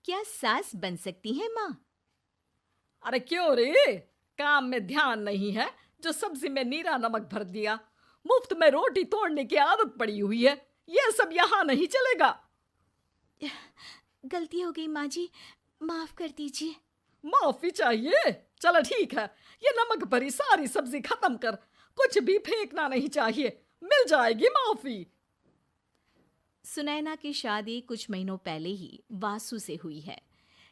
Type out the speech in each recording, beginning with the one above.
क्या सास बन सकती है माँ? अरे क्यों रे? काम में ध्यान नहीं है जो सब्जी में नीरा नमक भर दिया। मुफ्त में रोटी तोड़ने की आदत पड़ी हुई है। ये सब यहाँ नहीं चलेगा। गलती हो गई माँ जी, माफ कर दीजिए। माफी चाहिए? चलो ठीक है, ये नमक भरी सारी सब्जी खत्म कर। कुछ भी फेंकना नहीं चाहिए, मिल जाएगी माफी। सुनैना की शादी कुछ महीनों पहले ही वासु से हुई है,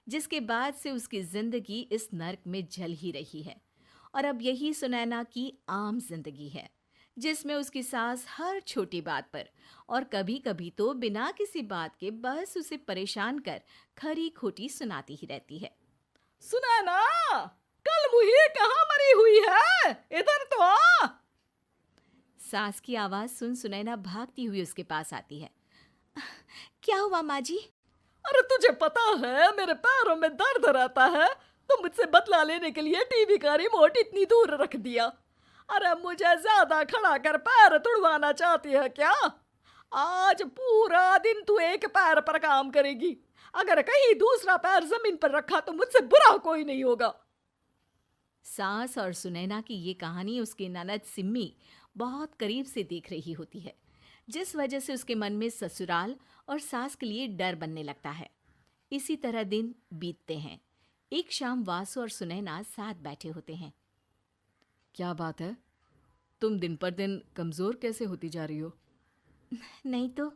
जिसके बाद से उसकी जिंदगी इस नर्क में जल ही रही है। और अब यही सुनैना की आम जिंदगी है, जिसमें उसकी सास हर छोटी बात पर और कभी कभी तो बिना किसी बात के बस उसे परेशान कर खरी खोटी सुनाती ही रहती है। सुनैना, कल मुही कहाँ मरी हुई है? इधर तो आ। सास की आवाज सुन सुनैना भागती हुई उसके पास आती है। क्या हुआ माँ जी? अरे तुझे पता है मेरे पैरों में दर्द रहता है, तो मुझसे बदला लेने के लिए टीवी का रिमोट इतनी दूर रख दिया। अरे मुझे ज्यादा खड़ा कर पैर तुड़वाना चाहती है क्या? आज पूरा दिन तू एक पैर पर काम करेगी। अगर कहीं दूसरा पैर जमीन पर रखा तो मुझसे बुरा कोई नहीं होगा। सास और सुनैना की ये कहानी उसकी ननद सिम्मी बहुत करीब से देख रही होती है, जिस वजह से उसके मन में ससुराल और सास के लिए डर बनने लगता है। इसी तरह दिन बीतते हैं। एक शाम वासु और सुनैना साथ बैठे होते हैं। क्या बात है? तुम दिन पर दिन कमजोर कैसे होती जा रही हो? नहीं तो,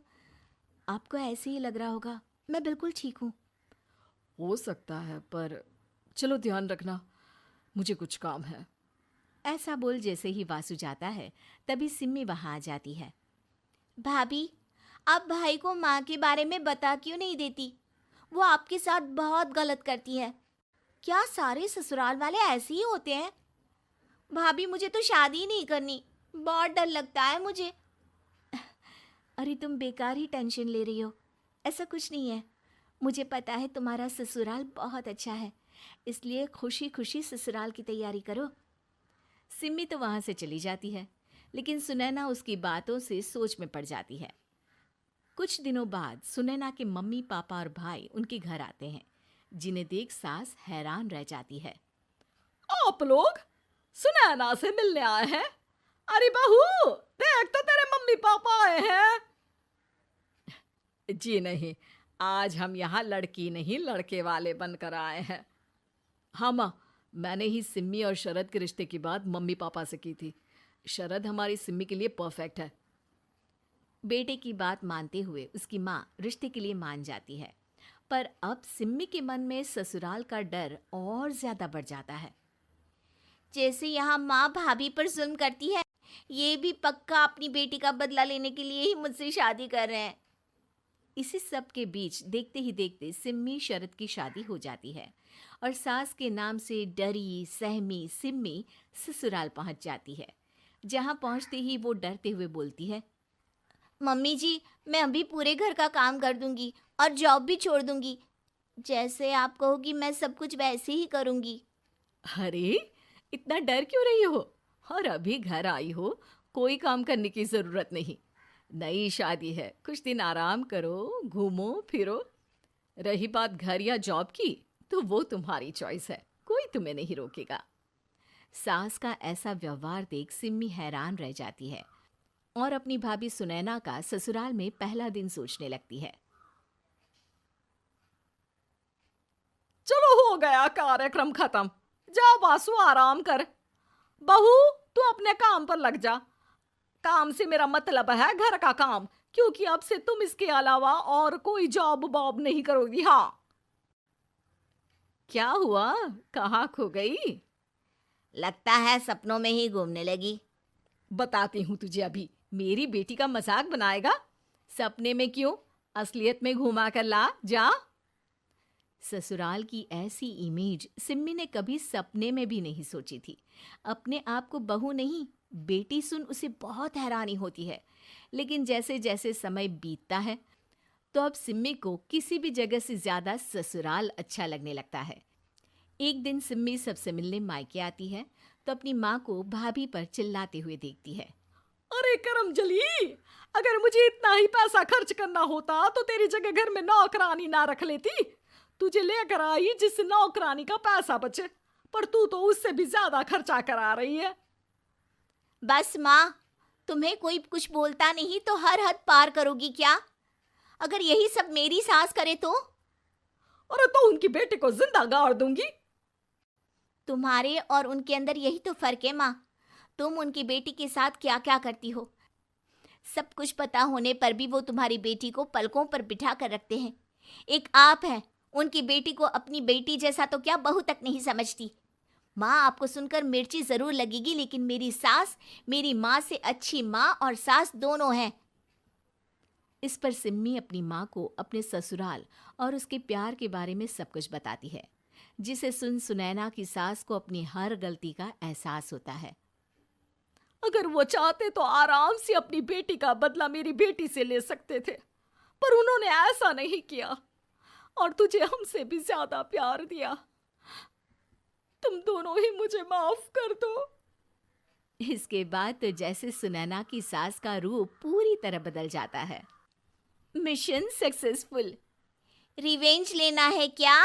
आपको ऐसे ही लग रहा होगा, मैं बिल्कुल ठीक हूँ। हो सकता है, पर चलो ध्यान रखना, मुझे कुछ काम है। ऐसा बोल जैसे ही वासु जाता है, तभी सिम्मी वहां आ जाती है। भाभी, आप भाई को माँ के बारे में बता क्यों नहीं देती? वो आपके साथ बहुत गलत करती है। क्या सारे ससुराल वाले ऐसे ही होते हैं? भाभी, मुझे तो शादी ही नहीं करनी, बहुत डर लगता है मुझे। अरे तुम बेकार ही टेंशन ले रही हो, ऐसा कुछ नहीं है। मुझे पता है तुम्हारा ससुराल बहुत अच्छा है, इसलिए खुशी खुशी ससुराल की तैयारी करो। सिम्मी तो वहां से चली जाती है, लेकिन सुनैना उसकी बातों से सोच में पड़ जाती है। कुछ दिनों बाद सुनैना के मम्मी पापा और भाई उनके घर आते हैं, जिन्हें देख सास हैरान रह जाती है। आप लोग सुनैना से मिलने आए हैं? अरे बहू, देख तो तेरे मम्मी पापा आए हैं। जी नहीं, आज हम यहाँ लड़की नहीं लड़के वाले बनकर आए हैं। हाँ माँ, मैंने ही सिम्मी और शरद के रिश्ते की बात मम्मी पापा से की थी। शरद हमारी सिम्मी के लिए परफेक्ट है। बेटे की बात मानते हुए उसकी माँ रिश्ते के लिए मान जाती है, पर अब सिम्मी के मन में ससुराल का डर और ज्यादा बढ़ जाता है। जैसे यहाँ माँ भाभी पर जुल्म करती है, ये भी पक्का अपनी बेटी का बदला लेने के लिए ही मुझसे शादी कर रहे हैं। इसी सब के बीच देखते ही देखते सिम्मी शरद की शादी हो जाती है और सास के नाम से डरी सहमी सिम्मी ससुराल पहुंच जाती है। जहां पहुंचते ही वो डरते हुए बोलती है, मम्मी जी, मैं अभी पूरे घर का काम कर दूंगी और जॉब भी छोड़ दूंगी। जैसे आप कहोगी मैं सब कुछ वैसे ही करूंगी। अरे, इतना डर क्यों रही हो? और अभी घर आई हो, कोई काम करने की जरूरत नहीं। नई शादी है, कुछ दिन आराम करो, घूमो फिरो। रही बात घर या जॉब की, तो वो तुम्हारी चॉइस है, कोई तुम्हें नहीं रोकेगा। सास का ऐसा व्यवहार देख सिम्मी हैरान रह जाती है और अपनी भाभी सुनैना का ससुराल में पहला दिन सोचने लगती है। चलो हो गया कार्यक्रम खत्म। जा वासु, आराम कर। बहू, तू अपने काम पर लग जा। काम से मेरा मतलब है घर का काम, क्योंकि अब से तुम इसके अलावा और कोई जॉब बॉब नहीं करोगी। हाँ। क्या हुआ, कहाँ खो गई? लगता है सपनों में ही घूमने लगी। बताती हूँ तुझे अभी। मेरी बेटी का मजाक बनाएगा? सपने में क्यों, असलियत में घुमा कर ला जा। ससुराल की ऐसी इमेज सिम्मी ने कभी सपने में भी नहीं सोची थी। अपने आप को बहू नहीं, बेटी सुन उसे बहुत हैरानी होती है। लेकिन जैसे जैसे समय बीतता है, तो अब सिम्मी को किसी भी जगह से ज्यादा ससुराल अच्छा लगने लगता है। एक दिन सिम्मी सबसे मिलने मायके आती है, तो अपनी माँ को भाभी पर चिल्लाते हुए देखती है। अरे करमजली, अगर मुझे इतना ही पैसा खर्च करना होता तो तेरी जगह घर में नौकरानी ना रख लेती। तुझे लेकर आई जिससे नौकरानी का पैसा बचे, पर तू तो उससे भी ज्यादा खर्चा करा रही है। बस माँ, तुम्हें कोई कुछ बोलता नहीं तो हर हद पार करोगी क्या? अगर यही सब मेरी सास करे तो? और तो उनकी बेटी को जिंदा गाड़ दूंगी। तुम्हारे और उनके अंदर यही तो फर्क है माँ। तुम उनकी बेटी के साथ क्या क्या करती हो, सब कुछ पता होने पर भी वो तुम्हारी बेटी को पलकों पर बिठा कर रखते हैं। एक आप हैं, उनकी बेटी को अपनी बेटी जैसा तो क्या बहू तक नहीं समझती। माँ, आपको सुनकर मिर्ची जरूर लगेगी, लेकिन मेरी सास मेरी माँ से अच्छी माँ और सास दोनों हैं। इस पर सिम्मी अपनी माँ को अपने ससुराल और उसके प्यार के बारे में सब कुछ बताती है, जिसे सुन सुनैना की सास को अपनी हर गलती का एहसास होता है। अगर वो चाहते तो आराम से अपनी बेटी का बदला मेरी बेटी से ले सकते थे, पर उन्होंने ऐसा नहीं किया और तुझे हमसे भी ज्यादा प्यार दिया। तुम दोनों ही मुझे माफ कर दो। इसके बाद तो जैसे सुनैना की सास का रूप पूरी तरह बदल जाता है। Mission successful. रिवेंज लेना है क्या?